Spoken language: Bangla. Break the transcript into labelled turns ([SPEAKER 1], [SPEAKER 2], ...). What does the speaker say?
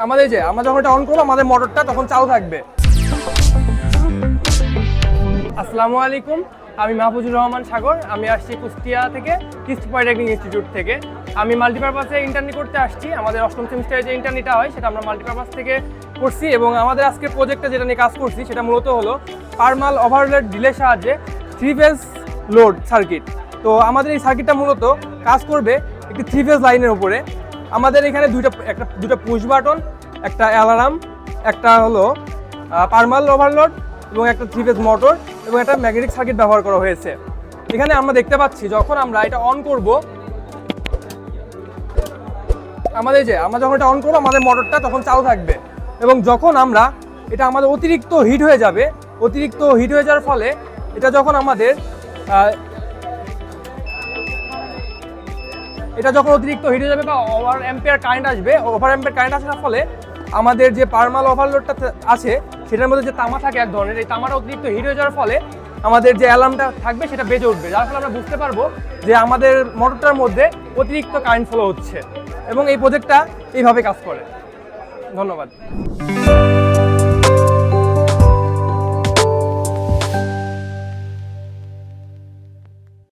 [SPEAKER 1] আমরা যখন এটা অন করবো আমাদের মোটরটা তখন চালু থাকবে। আসসালামু আলাইকুম, আমি মাহফুজুর রহমান সাগর। আমি আসছি কুষ্টিয়া থেকে, ইস্ট পলিটেকনিক ইনস্টিটিউট থেকে। আমি মাল্টিপারপাসে ইন্টার্নি করতে আসছি। আমাদের অষ্টম সেমিস্টারে যে ইন্টার্নিটা হয় সেটা আমরা মাল্টিপারপাস থেকে করছি এবং আমাদের আজকে প্রজেক্টটা যেটা নিয়ে কাজ করছি সেটা মূলত হলো পারমাল ওভারলোড ডিলের সাহায্যে 3 ফেজ লোড সার্কিট। তো আমাদের এই সার্কিটটা মূলত কাজ করবে একটি 3 ফেজ লাইনের উপরে। আমাদের এখানে দুটা পুশ বাটন, একটা অ্যালার্ম, একটা হলো পারমাল ওভারলোড এবং একটা 3 ফেজ মোটর এবং একটা ম্যাগনেটিক সার্কিট ব্যবহার করা হয়েছে। এখানে আমরা দেখতে পাচ্ছি যখন আমরা এটা অন করব, আমরা যখন এটা অন করবো আমাদের মোটরটা তখন চালু থাকবে এবং যখন আমরা এটা আমাদের অতিরিক্ত হিট হয়ে যাবে, অতিরিক্ত হিট হয়ে যাওয়ার ফলে এটা যখন আমাদের অতিরিক্ত হিট হয়ে যাবে বা ওভার অ্যাম্পিয়ার কারেন্ট আসবে, ওভার অ্যাম্পিয়ার কারেন্ট আসার ফলে আমাদের যে পারমাল ওভারলোডটা আছে সেটার মধ্যে যে তামা থাকে এক ধরনের, এই তামাটা অতিরিক্ত হিট হয়ে যাওয়ার ফলে আমাদের যে অ্যালার্মটা থাকবে সেটা বেজে উঠবে, যার ফলে আমরা বুঝতে পারবো যে আমাদের মোটরটার মধ্যে অতিরিক্ত কারেন্ট ফ্লো হচ্ছে এবং এই প্রজেক্টটা এইভাবে কাজ করে। ধন্যবাদ।